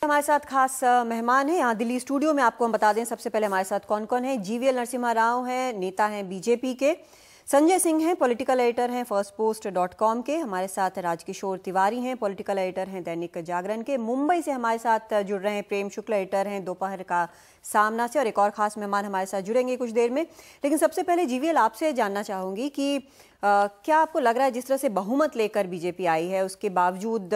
हमारे साथ खास मेहमान हैं यहाँ दिल्ली स्टूडियो में। आपको हम बता दें सबसे पहले हमारे साथ कौन कौन है। जीवीएल नरसिम्हा राव हैं, नेता हैं बीजेपी के। संजय सिंह हैं, पॉलिटिकल एडिटर हैं फर्स्टपोस्ट.com के। हमारे साथ राजकिशोर तिवारी हैं, पॉलिटिकल एडिटर हैं दैनिक जागरण के। मुंबई से हमारे साथ जुड़ रहे हैं प्रेम शुक्ल, एडिटर हैं दोपहर का सामना से। और एक और खास मेहमान हमारे साथ जुड़ेंगे कुछ देर में। लेकिन सबसे पहले जीवीएल आपसे जानना चाहूँगी कि क्या आपको लग रहा है जिस तरह से बहुमत लेकर बीजेपी आई है उसके बावजूद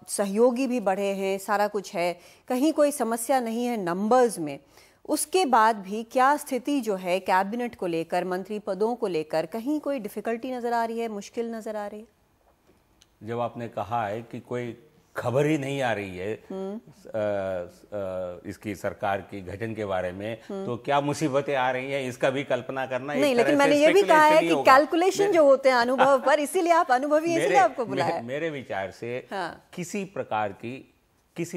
सहयोगी भी बढ़े हैं, सारा कुछ है, कहीं कोई समस्या नहीं है नंबर्स में, उसके बाद भी क्या स्थिति जो है कैबिनेट को लेकर, मंत्री पदों को लेकर, कहीं कोई डिफिकल्टी नजर आ रही है, मुश्किल नजर आ रही है? जब आपने कहा है कि कोई खबर ही नहीं आ रही है इसकी सरकार की गठन के बारे में, तो क्या मुसीबतें आ रही हैं इसका भी कल्पना करना नहीं, लेकिन मैंने ये भी कहा है कि कैलकुलेशन जो होते हैं अनुभव पर, इसीलिए आप अनुभवी हैं, इसलिए आपको बुलाया। मेरे विचार से किसी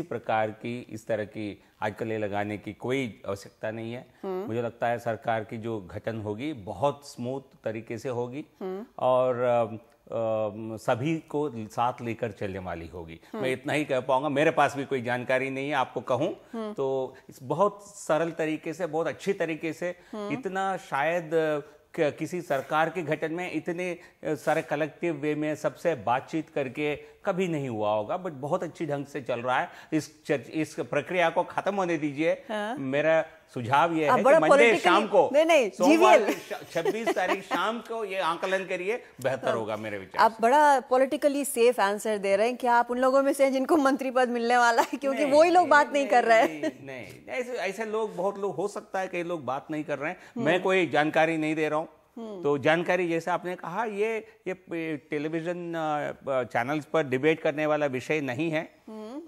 प्रकार की इस तरह की आजकल ये लगाने की कोई आवश्यकता नहीं है। मुझे लगता है सरकार की जो गठन होगी बहुत स्मूथ तरीके से होगी और सभी को साथ लेकर चलने वाली होगी। मैं इतना ही कह पाऊंगा। मेरे पास भी कोई जानकारी नहीं है, आपको कहूं तो बहुत सरल तरीके से, बहुत अच्छी तरीके से, इतना शायद किसी सरकार के गठन में इतने सारे कलेक्टिव वे में सबसे बातचीत करके कभी नहीं हुआ होगा, बट बहुत अच्छी ढंग से चल रहा है। इस प्रक्रिया को खत्म होने दीजिए। मेरा सुझाव ये है कि मंडे शाम को, सोमवार 26 तारीख शाम को ये आंकलन करिए, बेहतर होगा मेरे विचार। आप बड़ा पॉलिटिकली सेफ आंसर दे रहे हैं। क्या आप उन लोगों में से हैं जिनको मंत्री पद मिलने वाला है? क्योंकि वही लोग बात नहीं कर रहे हैं। नहीं, ऐसे लोग, बहुत लोग हो सकता है, कई लोग बात नहीं कर रहे हैं। मैं कोई जानकारी नहीं दे रहा हूँ। तो जानकारी जैसे आपने कहा, ये टेलीविजन चैनल्स पर डिबेट करने वाला विषय नहीं है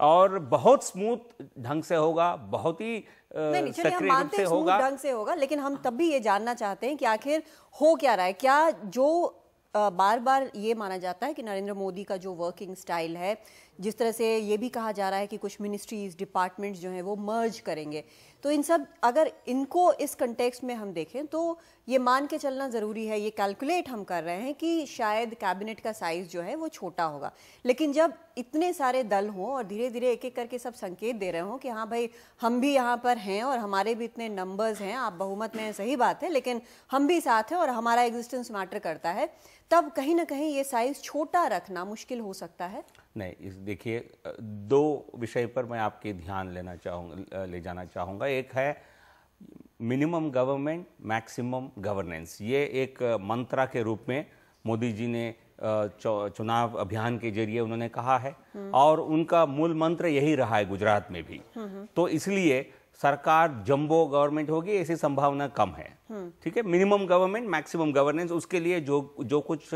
और बहुत स्मूथ ढंग से होगा, बहुत ही सक्रिय रूप से होगा। ढंग से होगा, लेकिन हम तब भी ये जानना चाहते हैं कि आखिर हो क्या रहा है। क्या जो बार बार ये माना जाता है कि नरेंद्र मोदी का जो वर्किंग स्टाइल है, जिस तरह से ये भी कहा जा रहा है कि कुछ मिनिस्ट्रीज, डिपार्टमेंट्स जो हैं वो मर्ज करेंगे, तो इन सब, अगर इनको इस कंटेक्स्ट में हम देखें तो ये मान के चलना ज़रूरी है, ये कैलकुलेट हम कर रहे हैं कि शायद कैबिनेट का साइज़ जो है वो छोटा होगा। लेकिन जब इतने सारे दल हों और धीरे धीरे एक एक करके सब संकेत दे रहे हों कि हाँ भाई हम भी यहाँ पर हैं और हमारे भी इतने नंबर्स हैं, आप बहुमत में हैं, सही बात है, लेकिन हम भी साथ हैं और हमारा एग्जिस्टेंस मैटर करता है, तब कहीं ना कहीं ये साइज़ छोटा रखना मुश्किल हो सकता है। नहीं, देखिए, दो विषय पर मैं आपके ध्यान ले जाना चाहूँगा। एक है मिनिमम गवर्नमेंट, मैक्सिमम गवर्नेंस। ये एक मंत्रा के रूप में मोदी जी ने चुनाव अभियान के जरिए उन्होंने कहा है और उनका मूल मंत्र यही रहा है गुजरात में भी। तो इसलिए सरकार जंबो गवर्नमेंट होगी ऐसी संभावना कम है। ठीक है, मिनिमम गवर्नमेंट, मैक्सिमम गवर्नेंस, उसके लिए जो कुछ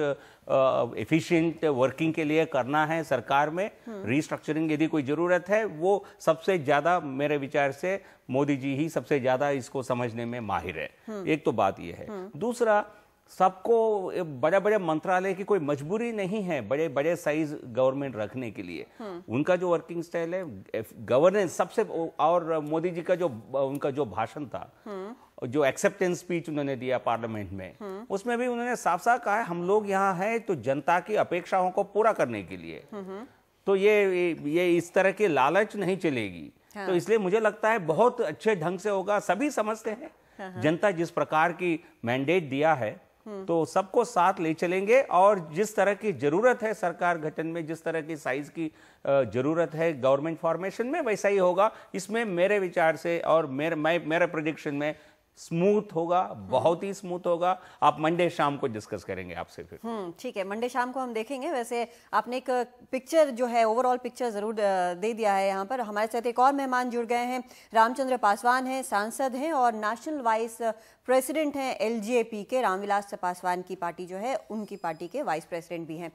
एफिशिएंट वर्किंग के लिए करना है सरकार में, रीस्ट्रक्चरिंग यदि कोई जरूरत है, वो सबसे ज्यादा मेरे विचार से मोदी जी ही सबसे ज्यादा इसको समझने में माहिर है। एक तो बात ये है। दूसरा, सबको बड़े बड़े मंत्रालय की कोई मजबूरी नहीं है बड़े बड़े साइज गवर्नमेंट रखने के लिए। उनका जो वर्किंग स्टाइल है, गवर्नेंस सबसे, और मोदी जी का जो उनका जो भाषण था, जो एक्सेप्टेंस स्पीच उन्होंने दिया पार्लियामेंट में, उसमें भी उन्होंने साफ साफ कहा है हम लोग यहाँ हैं तो जनता की अपेक्षाओं को पूरा करने के लिए। तो ये इस तरह की लालच नहीं चलेगी। तो इसलिए मुझे लगता है बहुत अच्छे ढंग से होगा। सभी समझते हैं जनता जिस प्रकार की मैंडेट दिया है तो सबको साथ ले चलेंगे और जिस तरह की जरूरत है सरकार गठन में, जिस तरह की साइज की जरूरत है गवर्नमेंट फॉर्मेशन में, वैसा ही होगा। इसमें मेरे विचार से और मेरे प्रेडिक्शन में स्मूथ होगा, बहुत ही स्मूथ होगा। आप मंडे शाम को डिस्कस करेंगे आपसे फिर। ठीक है, मंडे शाम को हम देखेंगे। वैसे आपने एक पिक्चर जो है, ओवरऑल पिक्चर जरूर दे दिया है। यहाँ पर हमारे साथ एक और मेहमान जुड़ गए हैं। रामचंद्र पासवान हैं, सांसद हैं और नेशनल वाइस प्रेसिडेंट हैं एलजेपी के। रामविलास पासवान की पार्टी जो है, उनकी पार्टी के वाइस प्रेसिडेंट भी हैं।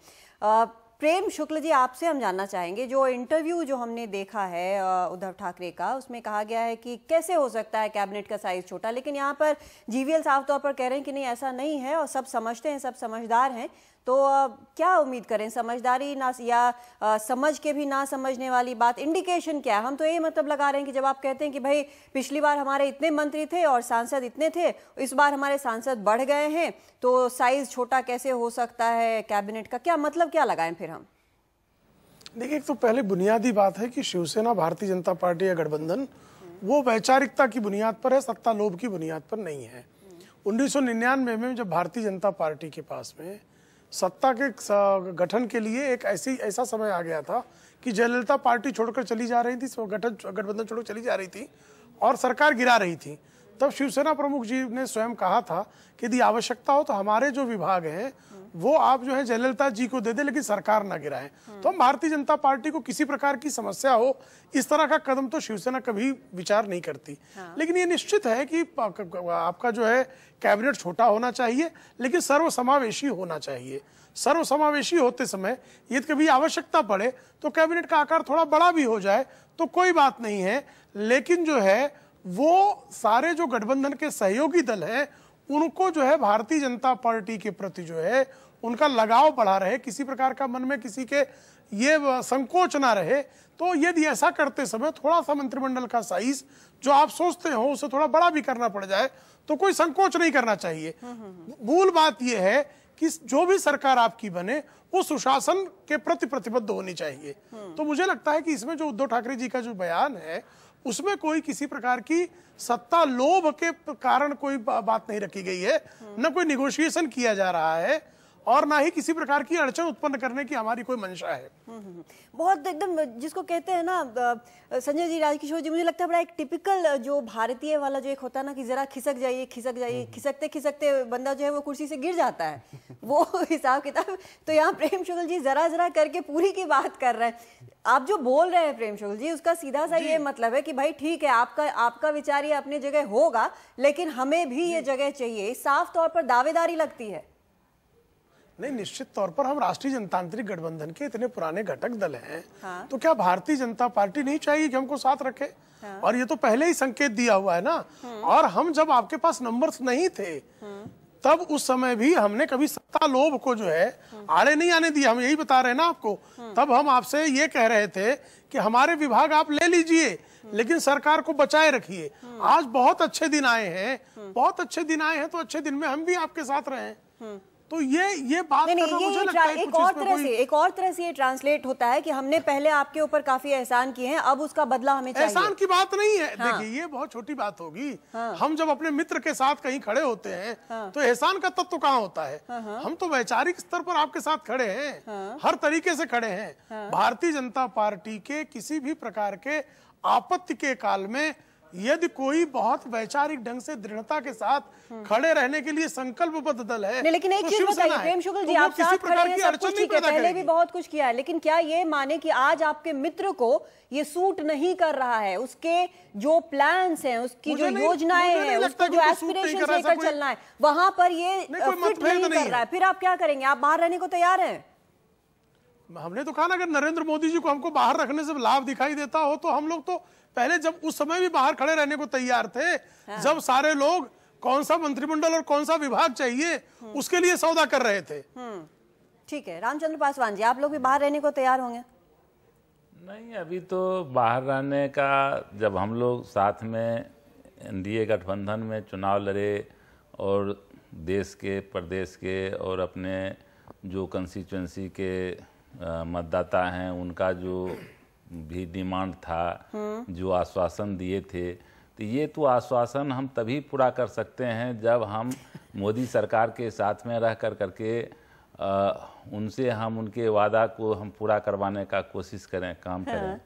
प्रेम शुक्ल जी, आपसे हम जानना चाहेंगे, जो इंटरव्यू जो हमने देखा है उद्धव ठाकरे का, उसमें कहा गया है कि कैसे हो सकता है कैबिनेट का साइज छोटा, लेकिन यहाँ पर जीवीएल साफ तौर पर कह रहे हैं कि नहीं, ऐसा नहीं है और सब समझते हैं, सब समझदार हैं। तो क्या उम्मीद करें, समझदारी ना या समझ के भी ना समझने वाली बात, इंडिकेशन क्या है? हम तो ये मतलब लगा रहे हैं कि जब आप कहते हैं कि भाई पिछली बार हमारे इतने मंत्री थे और सांसद इतने थे, इस बार हमारे सांसद बढ़ गए हैं, तो साइज छोटा कैसे हो सकता है कैबिनेट का? क्या मतलब क्या लगाएं फिर हम? देखिए, एक तो पहले बुनियादी बात है कि शिवसेना, भारतीय जनता पार्टी या गठबंधन वो वैचारिकता की बुनियाद पर है, सत्ता लोभ की बुनियाद पर नहीं है। 1999 में जब भारतीय जनता पार्टी के पास में सत्ता के गठन के लिए एक ऐसा समय आ गया था कि जयललिता पार्टी छोड़कर चली जा रही थी, गठबंधन छोड़कर चली जा रही थी और सरकार गिरा रही थी, तब शिवसेना प्रमुख जी ने स्वयं कहा था कि यदि आवश्यकता हो तो हमारे जो विभाग हैं वो आप जो है जयललिता जी को दे दे, लेकिन सरकार ना गिराएं। तो हम भारतीय जनता पार्टी को किसी प्रकार की समस्या हो इस तरह का कदम तो शिवसेना कभी विचार नहीं करती। लेकिन ये निश्चित है कि आपका जो है कैबिनेट छोटा होना चाहिए, लेकिन सर्वसमावेशी होना चाहिए। सर्वसमावेशी होते समय यदि कभी आवश्यकता पड़े तो कैबिनेट का आकार थोड़ा बड़ा भी हो जाए तो कोई बात नहीं है, लेकिन जो है वो सारे जो गठबंधन के सहयोगी दल हैं उनको जो है भारतीय जनता पार्टी के प्रति जो है उनका लगाव बढ़ा रहे, किसी प्रकार का मन में किसी के ये संकोच ना रहे। तो यदि ऐसा करते समय थोड़ा सा मंत्रिमंडल का साइज जो आप सोचते हो उसे थोड़ा बड़ा भी करना पड़ जाए तो कोई संकोच नहीं करना चाहिए। मूल बात यह है कि जो भी सरकार आपकी बने वो सुशासन के प्रति प्रतिबद्ध होनी चाहिए। तो मुझे लगता है कि इसमें जो उद्धव ठाकरे जी का जो बयान है उसमें कोई किसी प्रकार की सत्ता लोभ के कारण कोई बात नहीं रखी गई है, न कोई निगोशिएशन किया जा रहा है और ना ही किसी प्रकार की अड़चन उत्पन्न करने की हमारी कोई मंशा है। बहुत एकदम जिसको कहते हैं ना संजय जी, राजकिशोर जी, मुझे लगता है बड़ा एक टिपिकल जो भारतीय वाला जो एक होता है ना कि जरा खिसक जाइए, खिसकते खिसकते बंदा जो है वो कुर्सी से गिर जाता है, वो हिसाब किताब। तो यहाँ प्रेम शुक्ल जी जरा करके पूरी की बात कर रहे हैं। आप जो बोल रहे हैं प्रेम शुक्ल जी, उसका सीधा सा ये मतलब है कि भाई ठीक है, आपका विचार ये अपनी जगह होगा, लेकिन हमें भी ये जगह चाहिए। साफ तौर पर दावेदारी लगती है। नहीं, निश्चित तौर पर हम राष्ट्रीय जनतांत्रिक गठबंधन के इतने पुराने घटक दल हैं। तो क्या भारतीय जनता पार्टी नहीं चाहिए कि हमको साथ रखे? और ये तो पहले ही संकेत दिया हुआ है ना। और हम जब आपके पास नंबर्स नहीं थे तब उस समय भी हमने कभी सत्ता लोभ को जो है आड़े नहीं आने दिया। हम यही बता रहे हैं ना आपको। तब हम आपसे ये कह रहे थे कि हमारे विभाग आप ले लीजिए, लेकिन सरकार को बचाए रखिए। आज बहुत अच्छे दिन आए हैं, बहुत अच्छे दिन आए हैं, तो अच्छे दिन में हम भी आपके साथ रहे। तो ये बात करना मुझे लगता है एक और तरह से ये ट्रांसलेट होता है कि हमने पहले आपके ऊपर काफी एहसान किए हैं, अब उसका बदला हमें चाहिए। एहसान की बात नहीं है। देखिए, ये बहुत छोटी बात होगी। हम जब अपने मित्र के साथ कहीं खड़े होते हैं तो एहसान का तत्व कहाँ होता है? हम तो वैचारिक स्तर पर आपके साथ खड़े हैं, हर तरीके से खड़े हैं। भारतीय जनता पार्टी के किसी भी प्रकार के आपत्ति के काल में यदि कोई बहुत वैचारिक ढंग से दृढ़ता के साथ खड़े रहने के लिए संकल्पबद्ध दल है, लेकिन एक चीज बताइए प्रेम शुक्ल जी, आप साथ खड़े हैं, सब कुछ ठीक है, पहले भी बहुत कुछ किया है, लेकिन क्या ये माने कि आज आपके मित्र को ये सूट नहीं कर रहा है? उसके जो प्लान्स हैं, उसकी जो योजनाएं हैं, उसको जो एस्पिरेशंस लेकर चलना है, वहां पर ये फिट नहीं कर रहा है, फिर आप क्या करेंगे? आप बाहर रहने को तैयार हैं? हमने तो कहा ना, अगर नरेंद्र मोदी जी को हमको बाहर रखने से लाभ दिखाई देता हो तो हम लोग तो पहले जब उस समय भी बाहर खड़े रहने को तैयार थे। जब सारे लोग कौन सा मंत्रिमंडल और कौन सा विभाग चाहिए उसके लिए सौदा कर रहे थे। ठीक है, रामचंद्र पासवान जी, आप लोग भी बाहर रहने को तैयार होंगे? नहीं, अभी तो बाहर रहने का, जब हम लोग साथ में एनडीए गठबंधन में चुनाव लड़े और देश के, प्रदेश के और अपने जो कंस्टिट्यूएंसी के मतदाता हैं उनका जो भी डिमांड था, जो आश्वासन दिए थे, तो ये तो आश्वासन हम तभी पूरा कर सकते हैं जब हम मोदी सरकार के साथ में रह करके उनसे हम उनके वादा को हम पूरा करवाने का कोशिश करें, काम करें।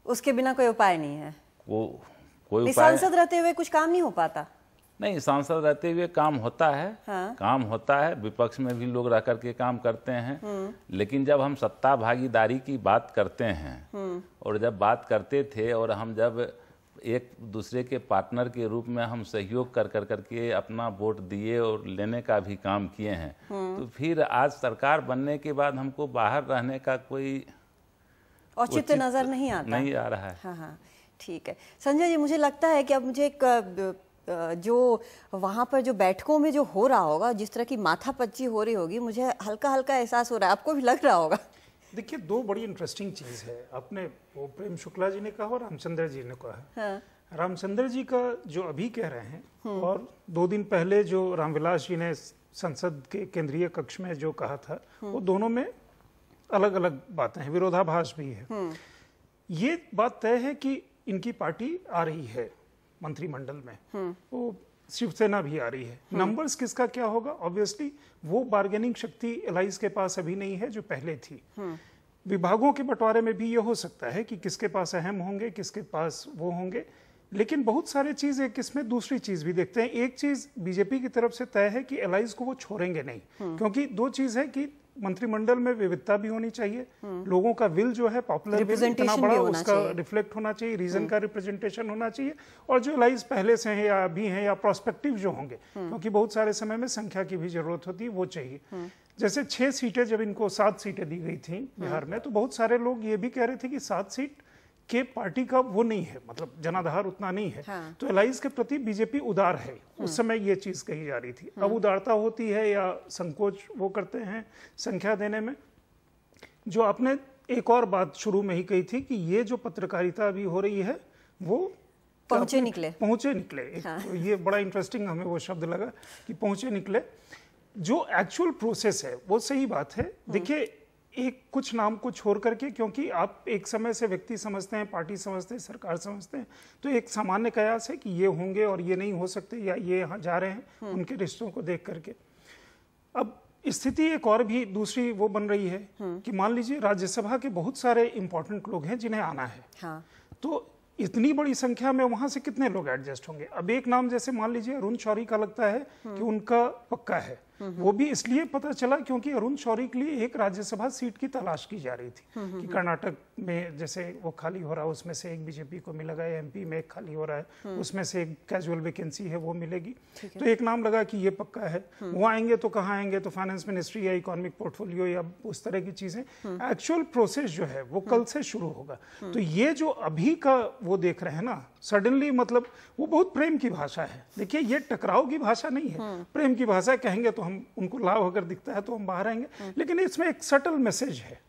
उसके बिना कोई उपाय नहीं है। कोई उपाय, सांसद रहते हुए कुछ काम नहीं हो पाता? नहीं, सांसद रहते हुए काम होता है। काम होता है, विपक्ष में भी लोग रह करके काम करते हैं। लेकिन जब हम सत्ता भागीदारी की बात करते हैं और जब बात करते थे और हम जब एक दूसरे के पार्टनर के रूप में हम सहयोग कर करके अपना वोट दिए और लेने का भी काम किए हैं, तो फिर आज सरकार बनने के बाद हमको बाहर रहने का कोई औचित्य नजर नहीं आ रहा है। हाँ, ठीक है। संजय जी, मुझे लगता है कि अब मुझे एक जो वहां पर जो बैठकों में जो हो रहा होगा, जिस तरह की माथापच्ची हो रही होगी, मुझे हल्का हल्का एहसास हो रहा है, आपको भी लग रहा होगा? देखिए, दो बड़ी इंटरेस्टिंग चीज है। आपने वो प्रेम शुक्ला जी ने कहा और रामचंद्र जी ने कहा। रामचंद्र जी का जो अभी कह रहे हैं और 2 दिन पहले जो रामविलास जी ने संसद के केंद्रीय कक्ष में जो कहा था, वो दोनों में अलग अलग बातें हैं, विरोधाभास भी है। ये बात तय है कि इनकी पार्टी आ रही है मंत्रिमंडल में, वो शिवसेना भी आ रही है। नंबर्स किसका क्या होगा, ऑब्वियसली वो बार्गेनिंग शक्ति एलाइज के पास अभी नहीं है जो पहले थी। विभागों के बंटवारे में भी ये हो सकता है कि किसके पास अहम होंगे, किसके पास वो होंगे, लेकिन बहुत सारे चीज एक इसमें दूसरी चीज भी देखते हैं। एक चीज बीजेपी की तरफ से तय है कि एलाइज को वो छोड़ेंगे नहीं, क्योंकि दो चीज है कि मंत्रिमंडल में विविधता भी होनी चाहिए, लोगों का विल जो है पॉपुलर विल इतना बड़ा उसका रिफ्लेक्ट होना चाहिए, रीजन का रिप्रेजेंटेशन होना चाहिए, और जो एलाइज पहले से हैं या अभी हैं या प्रोस्पेक्टिव जो होंगे, क्योंकि बहुत सारे समय में संख्या की भी जरूरत होती है, वो चाहिए। जैसे 6 सीटें, जब इनको 7 सीटें दी गई थी बिहार में, तो बहुत सारे लोग ये भी कह रहे थे कि 7 सीट के पार्टी का वो नहीं है, मतलब जनाधार उतना नहीं है। तो एलाइज के प्रति बीजेपी उदार है, उस समय ये चीज कही जा रही थी। अब उदारता होती है या संकोच वो करते हैं संख्या देने में। जो आपने एक और बात शुरू में ही कही थी कि ये जो पत्रकारिता अभी हो रही है वो पहुंचे निकले तो ये बड़ा इंटरेस्टिंग हमें वो शब्द लगा कि पहुंचे निकले। जो एक्चुअल प्रोसेस है वो सही बात है। देखिए, एक कुछ नाम को छोड़ करके, क्योंकि आप एक समय से व्यक्ति समझते हैं, पार्टी समझते हैं, सरकार समझते हैं, तो एक सामान्य कयास है कि ये होंगे और ये नहीं हो सकते, या ये यहाँ जा रहे हैं उनके रिश्तों को देख करके। अब स्थिति एक और भी दूसरी वो बन रही है कि मान लीजिए राज्यसभा के बहुत सारे इंपॉर्टेंट लोग हैं जिन्हें आना है, तो इतनी बड़ी संख्या में वहां से कितने लोग एडजस्ट होंगे। अब एक नाम जैसे मान लीजिए अरुण शौरी का लगता है कि उनका पक्का है, वो भी इसलिए पता चला क्योंकि अरुण शौरी के लिए एक राज्यसभा सीट की तलाश की जा रही थी कि कर्नाटक में जैसे वो खाली हो रहा है, उसमें से एक बीजेपी को मिलेगा, एमपी में एक खाली हो रहा है, उसमें से एक कैजुअल वैकेंसी है वो मिलेगी। तो एक नाम लगा कि ये पक्का है। वो आएंगे तो कहाँ आएंगे, तो फाइनेंस मिनिस्ट्री या इकोनॉमिक पोर्टफोलियो या उस तरह की चीजें। एक्चुअल प्रोसेस जो है वो कल से शुरू होगा। तो ये जो अभी का वो देख रहे हैं ना, सडनली मतलब वो बहुत प्रेम की भाषा है। देखिए, ये टकराव की भाषा नहीं है, प्रेम की भाषा। कहेंगे तो हम उनको लाभ अगर दिखता है तो हम बाहर आएंगे, लेकिन इसमें एक सटल मैसेज है।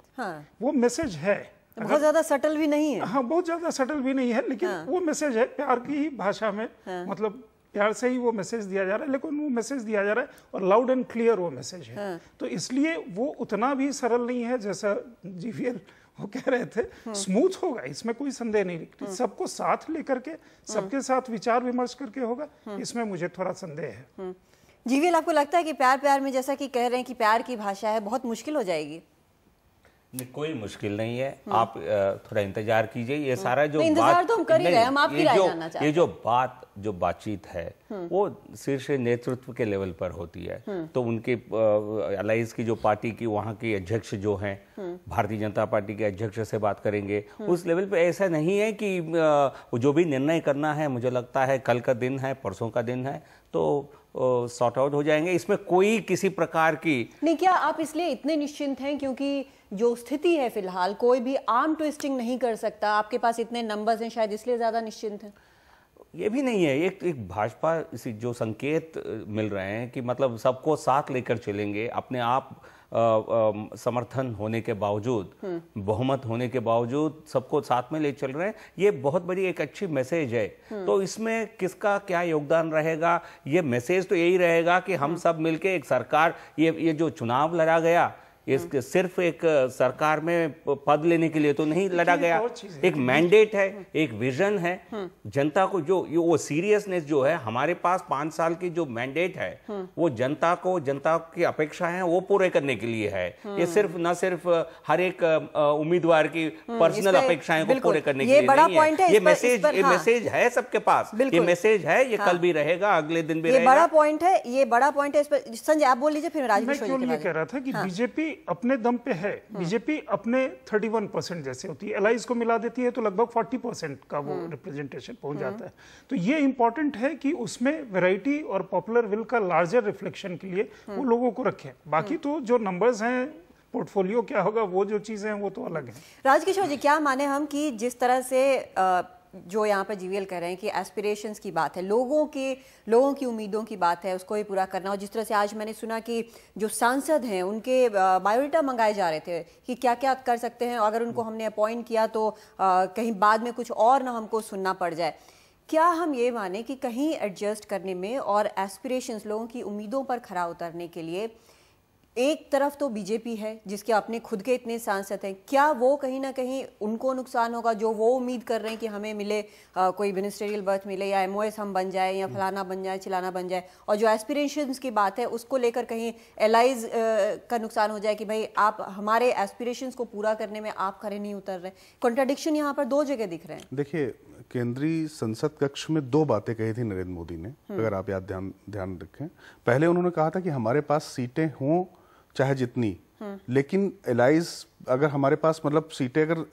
वो मैसेज है, बहुत ज्यादा सटल भी नहीं है। हाँ, बहुत ज्यादा सटल भी नहीं है, लेकिन वो मैसेज है प्यार की ही भाषा में। मतलब प्यार से ही वो मैसेज दिया जा रहा है, लेकिन वो मैसेज दिया जा रहा है और लाउड एंड क्लियर वो मैसेज है। तो इसलिए वो उतना भी सरल नहीं है जैसा जीवीएल वो कह रहे थे। स्मूथ होगा, इसमें कोई संदेह नहीं। सबको साथ लेकर के, सबके साथ विचार विमर्श करके होगा, इसमें मुझे थोड़ा संदेह है। जीवीएल, आपको लगता है कि प्यार में जैसा कि कह रहे हैं कि प्यार की भाषा है, बहुत मुश्किल हो जाएगी? कोई मुश्किल नहीं है, आप थोड़ा इंतजार कीजिए। ये सारा जो इंतजार तो हम कर ही रहे हैं, हम आपकी राय जानना चाहते हैं। ये जो बातचीत है वो शीर्ष नेतृत्व के लेवल पर होती है। तो उनके अलाइज की जो पार्टी की वहाँ की अध्यक्ष जो हैं, भारतीय जनता पार्टी के अध्यक्ष से बात करेंगे उस लेवल पे। ऐसा नहीं है कि जो भी निर्णय करना है, मुझे लगता है कल का दिन है, परसों का दिन है, तो सॉर्ट आउट हो जाएंगे। इसमें कोई किसी प्रकार की नहीं। क्या आप इसलिए इतने निश्चिंत हैं क्योंकि जो स्थिति है फिलहाल, कोई भी आर्म ट्विस्टिंग नहीं कर सकता, आपके पास इतने नंबर्स हैं, शायद इसलिए ज्यादा निश्चिंत हैं? ये भी नहीं है। एक भाजपा जो संकेत मिल रहे हैं कि मतलब सबको साथ लेकर चलेंगे, अपने आप समर्थन होने के बावजूद, बहुमत होने के बावजूद सबको साथ में ले चल रहे हैं, ये बहुत बड़ी एक अच्छी मैसेज है। तो इसमें किसका क्या योगदान रहेगा, ये मैसेज तो यही रहेगा कि हम सब मिलके एक सरकार, ये जो चुनाव लड़ा गया, इसके सिर्फ एक सरकार में पद लेने के लिए तो नहीं लड़ा गया। एक मैंडेट है, एक विजन है। जनता को जो वो सीरियसनेस जो है, हमारे पास 5 साल की जो मैंडेट है वो जनता की अपेक्षा है वो पूरे करने के लिए है। ये सिर्फ न सिर्फ हर एक उम्मीदवार की पर्सनल अपेक्षाएं को पूरे करने के लिए नहीं है। ये मैसेज है सबके पास, ये मैसेज है, ये कल भी रहेगा, अगले दिन भी रहेगा। बड़ा पॉइंट है, ये बड़ा पॉइंट है। इस पर संजय आप बोल लीजिए, फिर राजेश कह रहा था कि बीजेपी अपने दम पे है। बीजेपी अपने 31% जैसे होती है, एलाइज को मिला देती है तो लगभग 40% का वो रिप्रेजेंटेशन पहुंच जाता है। तो ये इंपॉर्टेंट है कि उसमें वैरायटी और पॉपुलर विल का लार्जर रिफ्लेक्शन के लिए वो लोगों को रखें। बाकी तो जो नंबर्स हैं, पोर्टफोलियो क्या होगा, वो जो चीजें हैं वो तो अलग है। राजकिशोर जी, क्या माने हम कि जिस तरह से जो यहाँ पर जीवीएल कह रहे हैं कि एस्पिरेशंस की बात है, लोगों की उम्मीदों की बात है, उसको ही पूरा करना, और जिस तरह से आज मैंने सुना कि जो सांसद हैं उनके बायोडाटा मंगाए जा रहे थे कि क्या क्या कर सकते हैं, अगर उनको हमने अपॉइंट किया तो कहीं बाद में कुछ और ना हमको सुनना पड़ जाए। क्या हम ये माने कि कहीं एडजस्ट करने में और एस्पिरेशंस, लोगों की उम्मीदों पर खरा उतरने के लिए एक तरफ तो बीजेपी है जिसके अपने खुद के इतने सांसद हैं, क्या वो कहीं ना कहीं उनको नुकसान होगा जो वो उम्मीद कर रहे हैं कि हमें मिले कोई मिनिस्ट्रियल बर्थ मिले या एमओएस हम बन जाए या फलाना बन जाए चिलाना बन जाए, और जो एस्पिरेशंस की बात है उसको लेकर कहीं एलाइज का नुकसान हो जाए कि भाई आप हमारे एस्पिरेशंस को पूरा करने में आप खरे नहीं उतर रहे। कॉन्ट्राडिक्शन यहाँ पर दो जगह दिख रहे हैं। देखिए, केंद्रीय संसद कक्ष में 2 बातें कही थी नरेंद्र मोदी ने, अगर आप याद ध्यान रखें। पहले उन्होंने कहा था कि हमारे पास सीटें हों चाहे जितनी, लेकिन एलाइज अगर हमारे पास मतलब सीटें अगर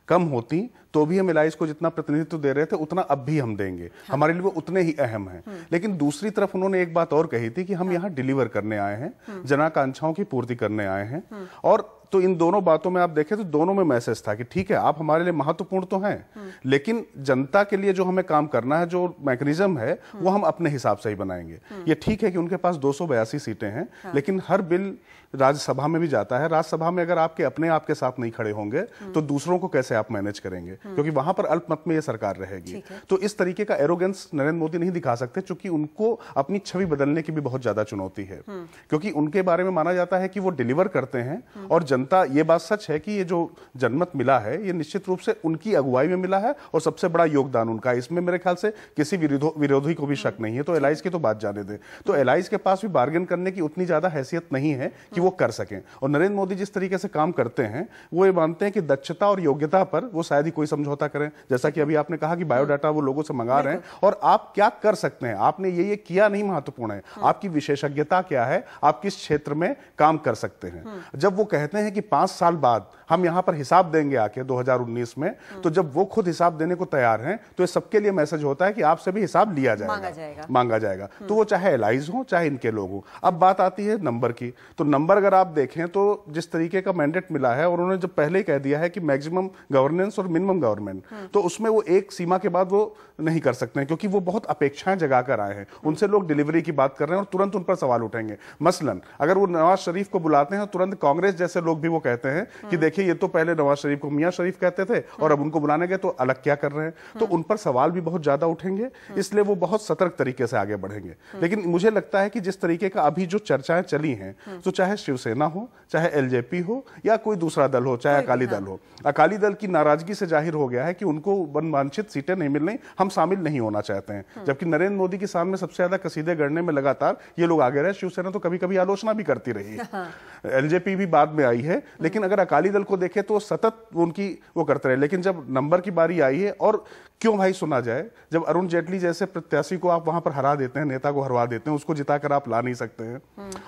कम होती तो भी हम एलाइज को जितना प्रतिनिधित्व दे रहे थे उतना अब भी हम देंगे। हमारे लिए वो उतने ही अहम हैं। लेकिन दूसरी तरफ उन्होंने एक बात और कही थी कि हम यहाँ डिलीवर करने आए हैं, जनाकांक्षाओं की पूर्ति करने आए हैं। और तो इन दोनों बातों में आप देखें तो दोनों में मैसेज था कि ठीक है, आप हमारे लिए महत्वपूर्ण तो हैं, लेकिन जनता के लिए जो हमें काम करना है, जो मैकेनिज्म है, वो हम अपने हिसाब से ही बनाएंगे। ये ठीक है कि उनके पास 282 सीटें हैं, लेकिन हर बिल राज्यसभा में भी जाता है। राज्यसभा में अगर आपके अपने आपके साथ नहीं खड़े होंगे तो दूसरों को कैसे आप मैनेज करेंगे, क्योंकि वहां पर अल्पमत में ये सरकार रहेगी। तो इस तरीके का एरोगेंस नरेंद्र मोदी नहीं दिखा सकते, क्योंकि उनको अपनी छवि बदलने की भी बहुत ज्यादा चुनौती है। क्योंकि उनके बारे में माना जाता है कि वो डिलीवर करते हैं, और जनता, ये बात सच है कि ये जो जनमत मिला है ये निश्चित रूप से उनकी अगुवाई में मिला है, और सबसे बड़ा योगदान उनका है। इसमें मेरे ख्याल से किसी विरोधी को भी शक नहीं है। तो एलाइज की तो बात जाने दें, तो एलाइज के पास भी बार्गेन करने की उतनी ज्यादा हैसियत नहीं है कि वो कर सकें। और नरेंद्र मोदी जिस तरीके से काम करते हैं वो ये मानते हैं कि दक्षता और योग्यता पर वो शायद ही कोई समझौता करें। जैसा कि अभी आपने कहा कि बायोडाटा वो लोगों से मंगा रहे हैं, और आप क्या कर सकते हैं, आपने ये किया नहीं महत्वपूर्ण है, आपकी विशेषज्ञता क्या है, आप किस क्षेत्र में काम कर सकते हैं। जब वो कहते हैं कि 5 साल बाद हम यहां पर हिसाब देंगे आके 2019 में, तो जब वो खुद हिसाब देने को तैयार हैं तो ये सबके लिए मैसेज होता है कि आपसे भी हिसाब लिया जाएगा, मांगा जाएगा। तो वो चाहे एलाइज हो चाहे इनके लोग हो। अब बात आती है नंबर की, तो नंबर अगर आप देखें तो जिस तरीके का मैंडेट मिला है, और उन्होंने जब पहले ही कह दिया है कि मैक्सिमम गवर्नेंस और मिनिमम गवर्नमेंट, तो उसमें वो एक सीमा के बाद वो नहीं कर सकते हैं, क्योंकि वो बहुत अपेक्षाएं जगाकर आए हैं। उनसे लोग डिलीवरी की बात कर रहे हैं और तुरंत उन पर सवाल उठेंगे। मसलन अगर वो नवाज शरीफ को बुलाते हैं, तुरंत कांग्रेस जैसे लोग भी वो कहते हैं कि देखिए, ये तो पहले नवाज शरीफ को मियां शरीफ कहते थे और अब उनको बुलाने गए तो अलग क्या कर रहे हैं। तो उन पर सवाल भी बहुत ज्यादा उठेंगे, इसलिए वो बहुत सतर्क तरीके से आगे बढ़ेंगे। लेकिन मुझे लगता है कि जिस तरीके का अभी जो चर्चाएं चली हैं, तो चाहे शिवसेना हो, चाहे एलजेपी हो, या कोई दूसरा दल हो, चाहे अकाली दल हो, अकाली दल की नाराजगी से जाहिर हो गया है कि उनको वांछित सीटें नहीं मिल रही, हम शामिल नहीं होना चाहते हैं। जबकि नरेंद्र मोदी के सामने सबसे ज्यादा कसीदे गढ़ने में लगातार ये लोग आगे रहे। शिवसेना तो कभी कभी आलोचना भी करती रही है, एलजेपी भी बाद में आई है, लेकिन अगर अकाली दल को देखें तो सतत उनकी वो करते रहे। लेकिन जब नंबर की बारी आई है, और क्यों भाई सुना जाए, जब अरुण जेटली जैसे प्रत्याशी को आप वहां पर हरा देते हैं, नेता को हरवा देते हैं, उसको जिताकर आप ला नहीं सकते हैं।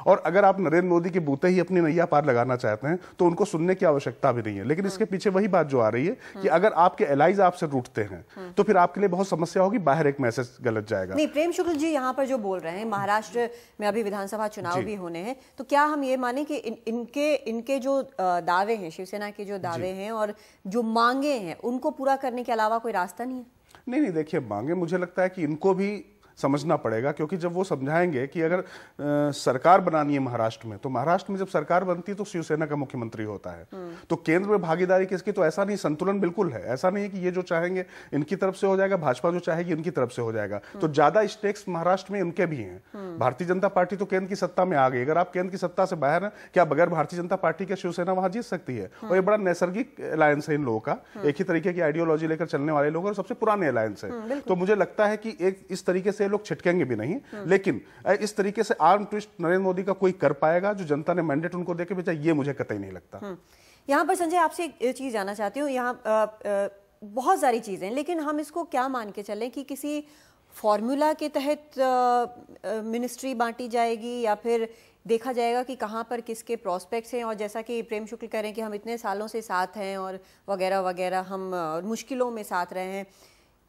और अगर आप नरेंद्र मोदी के बूते ही अपनी नैया पार लगाना चाहते हैं तो उनको सुनने की आवश्यकता भी नहीं है। लेकिन इसके पीछे वही बात जो आ रही है कि अगर आपके एलाइज आपसे रूठते हैं तो फिर आपके लिए बहुत समस्या होगी, बाहर एक मैसेज गलत जाएगा। नहीं, प्रेम शुक्ल जी यहाँ पर जो बोल रहे हैं, महाराष्ट्र में अभी विधानसभा चुनाव भी होने हैं, तो क्या हम ये माने कि इनके जो दावे हैं, शिवसेना के जो दावे हैं और जो मांगे हैं, उनको पूरा करने के अलावा कोई रास्ता नहीं है? नहीं, देखिए, मांगे मुझे लगता है कि इनको भी समझना पड़ेगा, क्योंकि जब वो समझाएंगे कि अगर सरकार बनानी है महाराष्ट्र में, तो महाराष्ट्र में जब सरकार बनती है तो शिवसेना का मुख्यमंत्री होता है। तो केंद्र में भागीदारी किसकी, तो ऐसा नहीं, संतुलन बिल्कुल है। ऐसा नहीं है कि ये जो चाहेंगे इनकी तरफ से हो जाएगा, भाजपा जो चाहेगी इनकी तरफ से हो जाएगा। तो ज्यादा स्टेक्स महाराष्ट्र में उनके भी हैं। भारतीय जनता पार्टी तो केंद्र की सत्ता में आ गई, अगर आप केंद्र की सत्ता से बाहर हैं, क्या बगैर भारतीय जनता पार्टी के शिवसेना वहां जीत सकती है? और ये बड़ा नैसर्गिक अलायंस है इन लोगों का, एक ही तरीके की आइडियोलॉजी लेकर चलने वाले लोग, और सबसे पुराने अलायंस है। तो मुझे लगता है कि एक इस तरीके से लोग छिटकेंगे भी नहीं, लेकिन इस तरीके से आर्म ट्विस्ट नरेंद्र मोदी का कोई कर पाएगा जो जनता ने मैंडेट उनको देके भेजा, ये मुझे कतई नहीं लगता। यहाँ पर संजय आपसे एक चीज जानना चाहती हूँ, यहाँ बहुत सारी चीजें, लेकिन हम इसको क्या मान के चलें कि किसी फॉर्मूला के तहत मिनिस्ट्री बांटी जाएगी, या फिर देखा जाएगा कि कहाँ पर किसके प्रोस्पेक्ट्स हैं? और जैसा कि प्रेम शुक्ल कह रहे हैं कि हम इतने सालों से साथ हैं और वगैरह वगैरह, हम मुश्किलों में साथ रहे हैं,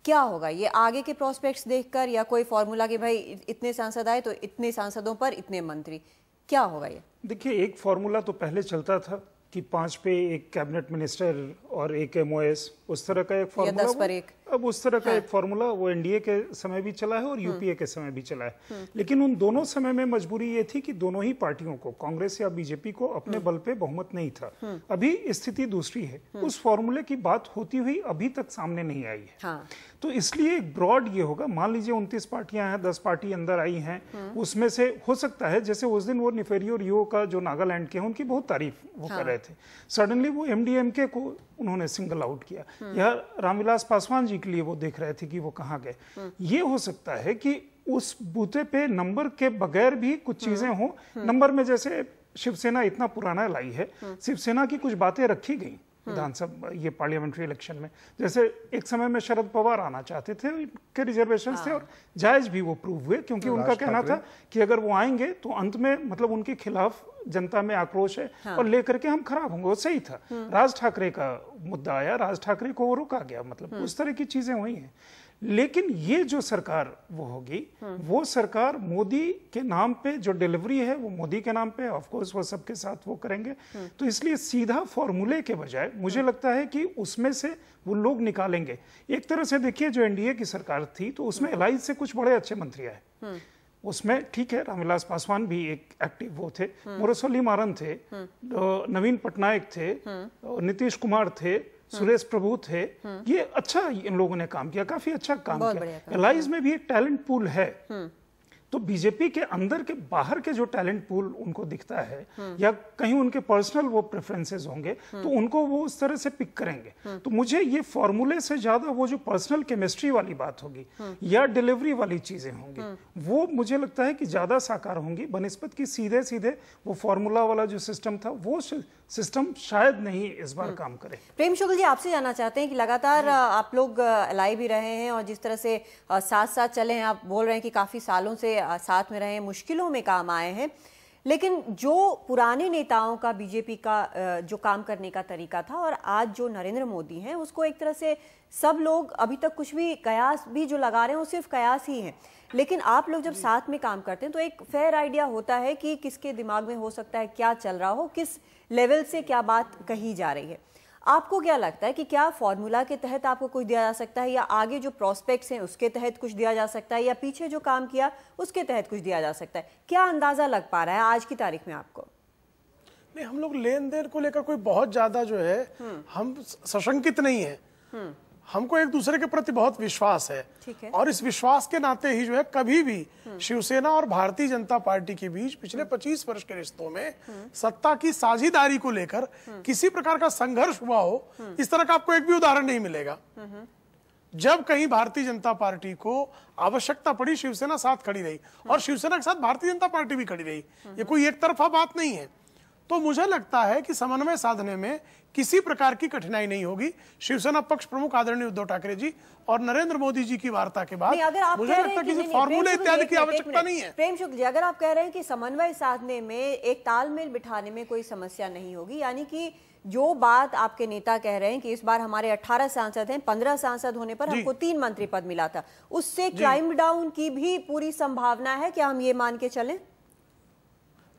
क्या होगा ये आगे के प्रोस्पेक्ट्स देखकर, या कोई फॉर्मूला कि भाई इतने सांसद आए तो इतने सांसदों पर इतने मंत्री, क्या होगा ये? देखिए, एक फॉर्मूला तो पहले चलता था कि 5 पे एक कैबिनेट मिनिस्टर और एक एमओएस, उस तरह का एक फॉर्मूला 10 पर 1 अब उस तरह का एक फॉर्मूला वो एनडीए के समय भी चला है और यूपीए के समय भी चला है, लेकिन उन दोनों समय में मजबूरी ये थी कि दोनों ही पार्टियों को, कांग्रेस या बीजेपी को, अपने बल पे बहुमत नहीं था। अभी स्थिति दूसरी है, उस फॉर्मूले की बात होती हुई अभी तक सामने नहीं आई है। हाँ। तो इसलिए एक ब्रॉड ये होगा, मान लीजिए 29 पार्टियां हैं, 10 पार्टी अंदर आई हैं, उसमें से हो सकता है, जैसे उस दिन वो निफेरियो रियो का जो नागालैंड के हैं उनकी बहुत तारीफ वो कर रहे थे, सडनली वो एमडीएमके को उन्होंने सिंगल आउट किया, या रामविलास पासवान जी के लिए वो देख रहे थे कि वो कहाँ गए। ये हो सकता है कि उस बूते पे नंबर के बगैर भी कुछ चीजें हों। नंबर में जैसे शिवसेना इतना पुराना लाई है, शिवसेना की कुछ बातें रखी गई विधानसभा ये पार्लियामेंट्री इलेक्शन में, जैसे एक समय में शरद पवार आना चाहते थे, उनके रिजर्वेशन थे और जायज भी वो प्रूव हुए, क्योंकि उनका कहना था कि अगर वो आएंगे तो अंत में मतलब उनके खिलाफ जनता में आक्रोश है और लेकर के हम खराब होंगे। वो सही था। राज ठाकरे का मुद्दा आया, राज ठाकरे को वो रोका गया, मतलब उस तरह की चीजें हुई हैं। लेकिन ये जो सरकार वो होगी, वो सरकार मोदी के नाम पे जो डिलीवरी है वो मोदी के नाम पे, ऑफ कोर्स वो सबके साथ वो करेंगे। तो इसलिए सीधा फॉर्मूले के बजाय मुझे लगता है कि उसमें से वो लोग निकालेंगे। एक तरह से देखिए, जो एनडीए की सरकार थी तो उसमें एलाइज से कुछ बड़े अच्छे मंत्री आए, उसमें ठीक है रामविलास पासवान भी एक एक्टिव वो थे, मुरसोली मारन थे, नवीन पटनायक थे, नीतीश कुमार थे, सुरेश प्रभु थे। ये अच्छा इन लोगों ने काम किया, काफी अच्छा काम किया। एलाइज में भी एक टैलेंट पूल है। तो बीजेपी के अंदर के बाहर के जो टैलेंट पूल उनको दिखता है, या कहीं उनके पर्सनल वो प्रेफरेंसेस होंगे, तो उनको वो उस तरह से पिक करेंगे। तो मुझे ये फॉर्मूले से ज्यादा वो जो पर्सनल केमिस्ट्री वाली बात होगी या डिलीवरी वाली चीजें होंगी, वो मुझे लगता है कि ज्यादा साकार होंगी बनिस्बत की सीधे सीधे वो फॉर्मूला वाला जो सिस्टम था, वो सिस्टम शायद नहीं इस बार काम करे। प्रेम शुक्ल जी, आपसे जानना चाहते हैं कि लगातार आप लोग लाई भी रहे हैं और जिस तरह से साथ साथ चले हैं, आप बोल रहे हैं कि काफी सालों से साथ में रहे हैं, मुश्किलों में काम आए हैं, लेकिन जो पुराने नेताओं का, बीजेपी का जो काम करने का तरीका था और आज जो नरेंद्र मोदी हैं, उसको एक तरह से सब लोग अभी तक कुछ भी कयास भी जो लगा रहे हैं वो सिर्फ कयास ही है। लेकिन आप लोग जब साथ में काम करते हैं तो एक फेयर आइडिया होता है कि किसके दिमाग में हो सकता है क्या चल रहा हो, किस लेवल से क्या बात कही जा रही है। आपको क्या लगता है कि क्या फॉर्मूला के तहत आपको कुछ दिया जा सकता है, या आगे जो प्रोस्पेक्ट्स हैं उसके तहत कुछ दिया जा सकता है, या पीछे जो काम किया उसके तहत कुछ दिया जा सकता है? क्या अंदाजा लग पा रहा है आज की तारीख में आपको? नहीं, हम लोग लेन देन को लेकर कोई बहुत ज्यादा जो है हम सशंकित नहीं है। हमको एक दूसरे के प्रति बहुत विश्वास है, और इस विश्वास के नाते ही जो है कभी भी शिवसेना और भारतीय जनता पार्टी के बीच पिछले 25 वर्ष के रिश्तों में सत्ता की साझेदारी को लेकर किसी प्रकार का संघर्ष हुआ हो, इस तरह का आपको एक भी उदाहरण नहीं मिलेगा। जब कहीं भारतीय जनता पार्टी को आवश्यकता पड़ी, शिवसेना साथ खड़ी रही, और शिवसेना के साथ भारतीय जनता पार्टी भी खड़ी रही। ये कोई एक तरफा बात नहीं है। तो मुझे लगता है कि समन्वय साधने में किसी प्रकार की कठिनाई नहीं होगी। शिवसेना पक्ष प्रमुख आदरणीय उद्धव ठाकरे जी और नरेंद्र मोदी जी की वार्ता के बाद मुझे लगता है कि फॉर्मूले इत्यादि की आवश्यकता नहीं है। प्रेम शुक्ल जी, अगर आप कह रहे हैं कि समन्वय साधने में, एक तालमेल बिठाने में कोई समस्या नहीं होगी, यानी कि जो बात आपके नेता कह रहे हैं कि इस बार हमारे 18 सांसद हैं, 15 सांसद होने पर हमको 3 मंत्री पद मिला था, उससे क्लाइंब डाउन की भी पूरी संभावना है, क्या हम ये मान के चलें?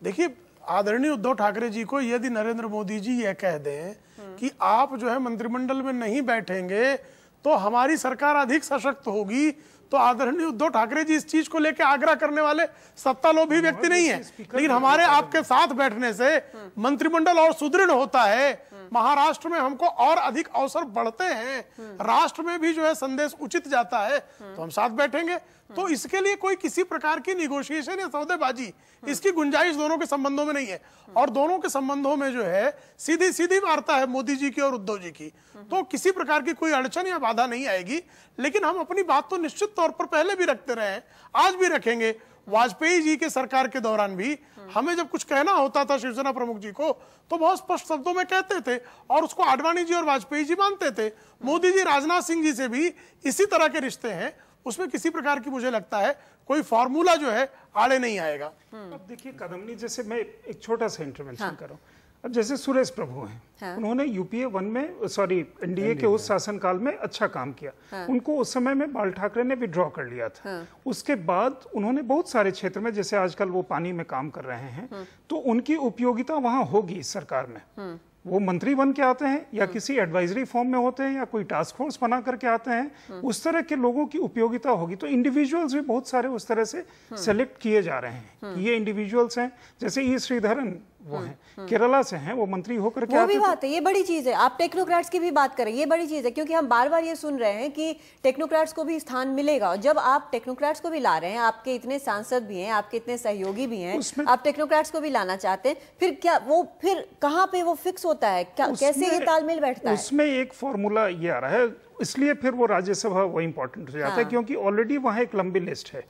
देखिए, आदरणीय उद्धव ठाकरे जी को यदि नरेंद्र मोदी जी यह कह दें कि आप जो है मंत्रिमंडल में नहीं बैठेंगे तो हमारी सरकार अधिक सशक्त होगी, तो आदरणीय उद्धव ठाकरे जी इस चीज को लेकर आग्रह करने वाले सत्तालोभी व्यक्ति नहीं है। लेकिन हमारे आपके साथ बैठने से मंत्रिमंडल और सुदृढ़ होता है, महाराष्ट्र में हमको और अधिक अवसर बढ़ते हैं, राष्ट्र में भी जो है संदेश उचित जाता है, तो हम साथ बैठेंगे। तो इसके लिए कोई किसी प्रकार की निगोशिएशन या सौदेबाजी, इसकी गुंजाइश दोनों के संबंधों में नहीं है। और दोनों के संबंधों में जो है सीधी सीधी वार्ता है मोदी जी की और उद्धव जी की, तो किसी प्रकार की कोई अड़चन या बाधा नहीं आएगी। लेकिन हम अपनी बात तो निश्चित तौर पर पहले भी रखते रहे हैं, आज भी रखेंगे। वाजपेयी जी के सरकार के दौरान भी हमें जब कुछ कहना होता था शिवसेना प्रमुख जी को, तो बहुत स्पष्ट शब्दों में कहते थे, और उसको आडवाणी जी और वाजपेयी जी मानते थे। मोदी जी राजनाथ सिंह जी से भी इसी तरह के रिश्ते हैं, उसमें किसी प्रकार की मुझे लगता है कोई फॉर्मूला जो है आड़े नहीं आएगा। अब देखिए कदमनी, जैसे मैं एक छोटा सा इंटरवेंशन करूं, अब जैसे सुरेश प्रभु हैं, उन्होंने यूपीए 1 में, सॉरी एनडीए के उस शासनकाल में अच्छा काम किया। उनको उस समय में बाल ठाकरे ने विड्रॉ कर लिया था। उसके बाद उन्होंने बहुत सारे क्षेत्र में, जैसे आजकल वो पानी में काम कर रहे हैं, तो उनकी उपयोगिता वहां होगी इस सरकार में। वो मंत्री बन के आते हैं या किसी एडवाइजरी फॉर्म में होते हैं या कोई टास्क फोर्स बना करके आते हैं, उस तरह के लोगों की उपयोगिता होगी। तो इंडिविजुअल्स भी बहुत सारे उस तरह से सेलेक्ट किए जा रहे हैं कि ये इंडिविजुअल्स हैं। जैसे ई श्रीधरन वो हैं, केरला से हैं, वो मंत्री होकर के वो भी बात है, ये बड़ी चीज है। आप टेक्नोक्रेट्स की भी बात करें, ये बड़ी चीज है, क्योंकि हम बार बार ये सुन रहे हैं कि टेक्नोक्रेट्स को भी स्थान मिलेगा। और जब आप टेक्नोक्रेट्स को भी ला रहे हैं, आपके इतने सांसद भी हैं, आपके इतने सहयोगी भी हैं, आप टेक्नोक्रेट्स को भी लाना चाहते हैं, फिर क्या वो फिर कहाँ पे वो फिक्स होता है, कैसे ये तालमेल बैठता है? उसमें एक फॉर्मूला ये आ रहा है, इसलिए फिर वो राज्यसभा वो इंपॉर्टेंट हो जाता है, क्योंकि ऑलरेडी वहां एक लंबी लिस्ट है।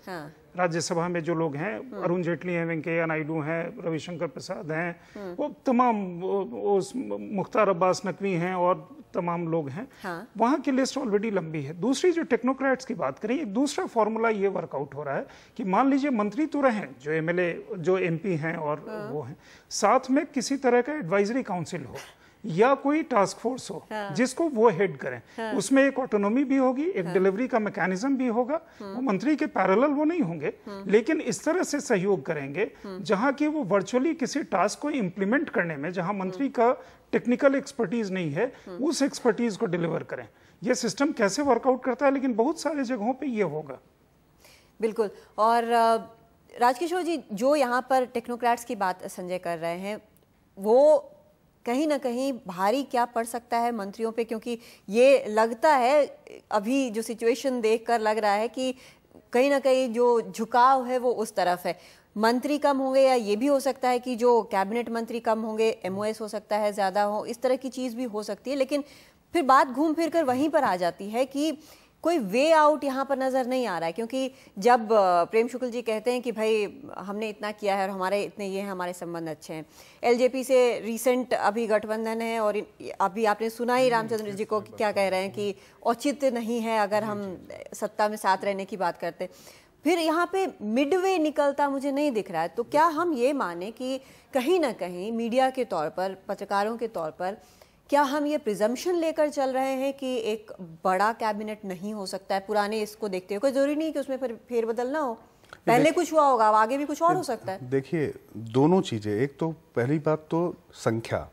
राज्यसभा में जो लोग हैं, अरुण जेटली हैं, वेंकैया नायडू हैं, रविशंकर प्रसाद हैं, वो तमाम मुख्तार अब्बास नकवी हैं और तमाम लोग हैं। वहां की लिस्ट ऑलरेडी लंबी है। दूसरी जो टेक्नोक्रेट्स की बात करें, एक दूसरा फॉर्मूला ये वर्कआउट हो रहा है कि मान लीजिए मंत्री तो रहे जो एमएलए जो एमपी हैं और वो हैं, साथ में किसी तरह का एडवाइजरी काउंसिल हो या कोई टास्क फोर्स हो जिसको वो हेड करें। उसमें एक ऑटोनॉमी भी होगी, एक डिलीवरी का मैकेनिज्म भी होगा। वो मंत्री के पैरेलल वो नहीं होंगे, लेकिन इस तरह से सहयोग करेंगे जहां की वो वर्चुअली किसी टास्क को इंप्लीमेंट करने में, जहां मंत्री का टेक्निकल एक्सपर्टीज नहीं है, उस एक्सपर्टीज को डिलीवर करें। ये सिस्टम कैसे वर्कआउट करता है, लेकिन बहुत सारे जगहों पे ये होगा। बिल्कुल। और राजकिशोर जी, जो यहाँ पर टेक्नोक्रेट्स की बात संजय कर रहे हैं, वो कहीं ना कहीं भारी क्या पड़ सकता है मंत्रियों पे? क्योंकि ये लगता है, अभी जो सिचुएशन देखकर लग रहा है कि कहीं ना कहीं जो झुकाव है वो उस तरफ है। मंत्री कम होंगे, या ये भी हो सकता है कि जो कैबिनेट मंत्री कम होंगे, एमओएस हो सकता है ज़्यादा हो, इस तरह की चीज़ भी हो सकती है। लेकिन फिर बात घूम फिर कर वहीं पर आ जाती है कि कोई वे आउट यहाँ पर नजर नहीं आ रहा है। क्योंकि जब प्रेम शुक्ल जी कहते हैं कि भाई हमने इतना किया है और हमारे इतने ये हैं, हमारे संबंध अच्छे हैं, एलजेपी से रीसेंट अभी गठबंधन है, और अभी आपने सुना ही रामचंद्र जी को क्या कह रहे हैं कि औचित्य नहीं है अगर हम सत्ता में साथ रहने की बात करते। फिर यहाँ पे मिडवे निकलता मुझे नहीं दिख रहा है। तो क्या हम ये माने कि कहीं ना कहीं मीडिया के तौर पर, पत्रकारों के तौर पर, क्या हम ये प्रिजम्पशन लेकर चल रहे हैं कि एक बड़ा कैबिनेट नहीं हो सकता है पुराने इसको देखते हुए? कोई जरूरी नहीं कि उसमें फिर फेरबदल ना हो, पहले कुछ हुआ होगा, अब आगे भी कुछ और हो सकता है। देखिए, दोनों चीजें, एक तो पहली बात तो संख्या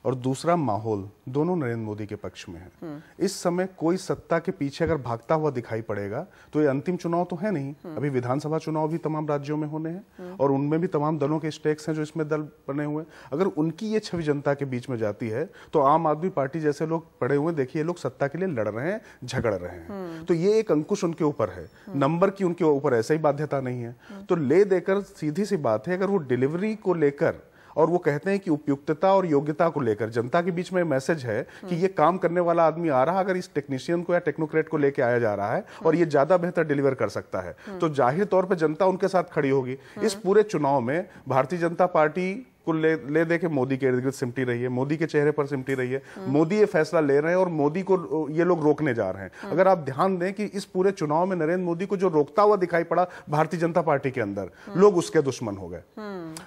और दूसरा माहौल, दोनों नरेंद्र मोदी के पक्ष में है। इस समय कोई सत्ता के पीछे अगर भागता हुआ दिखाई पड़ेगा तो ये अंतिम चुनाव तो है नहीं, अभी विधानसभा चुनाव भी तमाम राज्यों में होने हैं और उनमें भी तमाम दलों के स्टेक्स हैं जो इसमें दल बने हुए हैं। अगर उनकी ये छवि जनता के बीच में जाती है तो आम आदमी पार्टी जैसे लोग पड़े हुए, देखिए लोग सत्ता के लिए लड़ रहे हैं, झगड़ रहे हैं, तो ये एक अंकुश उनके ऊपर है। नंबर की उनके ऊपर ऐसे ही बाध्यता नहीं है, तो ले देकर सीधी सी बात है, अगर वो डिलीवरी को लेकर और वो कहते हैं कि उपयुक्तता और योग्यता को लेकर जनता के बीच में मैसेज है कि ये काम करने वाला आदमी आ रहा, अगर इस टेक्नीशियन को या टेक्नोक्रेट को लेके आया जा रहा है और ये ज्यादा बेहतर डिलीवर कर सकता है, तो जाहिर तौर पे जनता उनके साथ खड़ी होगी। इस पूरे चुनाव में भारतीय जनता पार्टी को ले दे के मोदी के इर्द गिर्द सिमटी रही है, मोदी के चेहरे पर सिमटी रही है। मोदी ये फैसला ले रहे हैं और मोदी को ये लोग रोकने जा रहे हैं। अगर आप ध्यान दें कि इस पूरे चुनाव में नरेंद्र मोदी को जो रोकता हुआ दिखाई पड़ा भारतीय जनता पार्टी के अंदर, लोग उसके दुश्मन हो गए।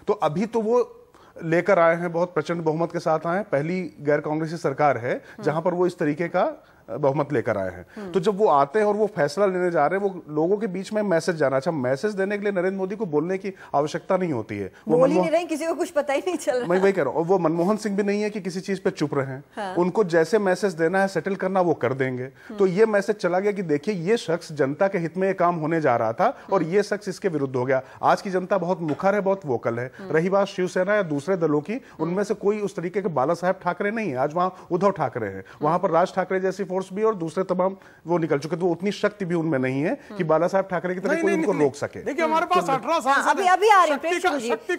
तो अभी तो वो लेकर आए हैं, बहुत प्रचंड बहुमत के साथ आए हैं, पहली गैर कांग्रेसी सरकार है जहां पर वो इस तरीके का बहुमत लेकर आए हैं। तो जब वो आते हैं और वो फैसला लेने जा रहे हैं, वो लोगों के बीच में मैसेज जाना, अच्छा मैसेज देने के लिए नरेंद्र मोदी को बोलने की आवश्यकता नहीं होती है, वो बोल ही नहीं रहे, किसी को कुछ पता ही नहीं चल रहा। मैं वही कह रहा हूं, वो मनमोहन सिंह भी नहीं है कि किसी चीज पे चुप रहे हैं। हाँ। उनको जैसे मैसेज देना है, सेटल करना, वो कर देंगे। तो ये मैसेज चला गया कि देखिए ये शख्स जनता के हित में ये काम होने जा रहा था और ये शख्स इसके विरुद्ध हो गया। आज की जनता बहुत मुखर है, बहुत वोकल है। रही बात शिवसेना या दूसरे दलों की, उनमें से कोई उस तरीके के बाला साहेब ठाकरे नहीं है। आज वहां उद्धव ठाकरे हैं, वहां पर राज ठाकरे जैसी फोर्स भी और दूसरे तमाम वो निकल चुके, तो उतनी शक्ति भी उनमें नहीं है कि बाला साहब ठाकरे की तरह कोई उनको रोक सके। देखिए हमारे पास 18 सांसद अभी आ रही हूँ,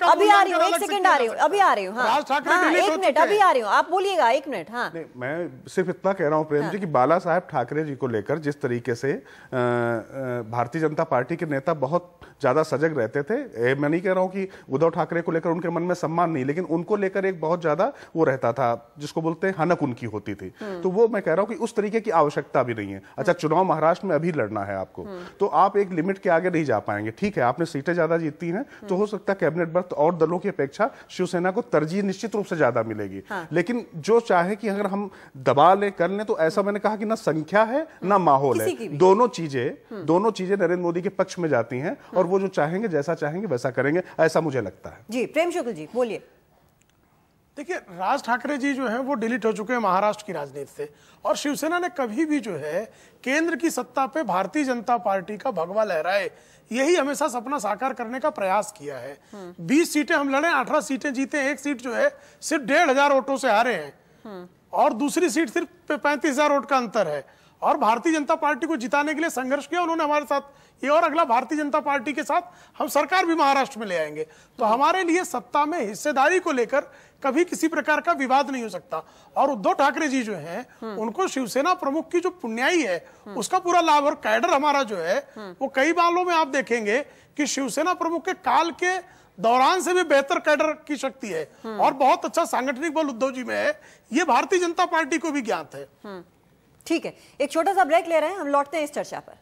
अभी आ रही हूँ, 1 सेकंड आ रही हूँ, अभी आ रही हूँ, हाँ 1 मिनट, अभी आ रही हूँ, आप बोलिएगा 1 मिनट। हाँ मैं सिर्फ इतना कह रहा हूँ प्रेम जी कि बाला साहेब ठाकरे जी को लेकर जिस तरीके से भारतीय जनता पार्टी के नेता बहुत ज्यादा सजग रहते थे, मैं नहीं कह रहा हूं कि उद्धव ठाकरे को लेकर उनके मन में सम्मान नहीं, लेकिन उनको लेकर एक बहुत ज्यादा वो रहता था, जिसको बोलते हैं हनक उनकी होती थी। तो वो मैं कह रहा हूं कि उस तरीके की आवश्यकता भी नहीं है। अच्छा, चुनाव महाराष्ट्र में अभी लड़ना है आपको, तो आप एक लिमिट के आगे नहीं जा पाएंगे। ठीक है, आपने सीटें ज्यादा जीती हैं, तो हो सकता है कैबिनेट बर्थ और दलों की अपेक्षा शिवसेना को तरजीह निश्चित रूप से ज्यादा मिलेगी। लेकिन जो चाहे कि अगर हम दबा ले कर लें, तो ऐसा मैंने कहा कि ना संख्या है ना माहौल है, दोनों चीजें नरेंद्र मोदी के पक्ष में जाती हैं और वो जो चाहेंगे, जैसा चाहेंगे वैसा करेंगे, ऐसा मुझे लगता है। जी प्रेम शुक्ल जी बोलिए। देखिए, राज ठाकरे जी जो हैं वो डिलीट हो चुके हैं महाराष्ट्र की राजनीति से, और शिवसेना ने कभी भी जो है केंद्र की सत्ता पे भारतीय जनता पार्टी का भगवा लहराए, यही हमेशा सपना साकार करने का प्रयास किया है। 20 सीटें हम लड़े, 18 सीटें जीते, एक सीट जो है सिर्फ 1,500 वोटों से हारे हैं और दूसरी सीट सिर्फ 35,000 वोट का अंतर है, और भारतीय जनता पार्टी को जिताने के लिए संघर्ष किया उन्होंने हमारे साथ ये, और अगला भारतीय जनता पार्टी के साथ हम सरकार भी महाराष्ट्र में ले आएंगे। तो हमारे लिए सत्ता में हिस्सेदारी को लेकर कभी किसी प्रकार का विवाद नहीं हो सकता। और उद्धव ठाकरे जी जो हैं उनको शिवसेना प्रमुख की जो पुण्याई है उसका पूरा लाभ, और कैडर हमारा जो है वो कई मामलों में आप देखेंगे कि शिवसेना प्रमुख के काल के दौरान से भी बेहतर कैडर की शक्ति है और बहुत अच्छा सांगठनिक बल उद्धव जी में है, ये भारतीय जनता पार्टी को भी ज्ञात है। ठीक है, एक छोटा सा ब्रेक ले रहे हैं, हम लौटते हैं इस चर्चा पर।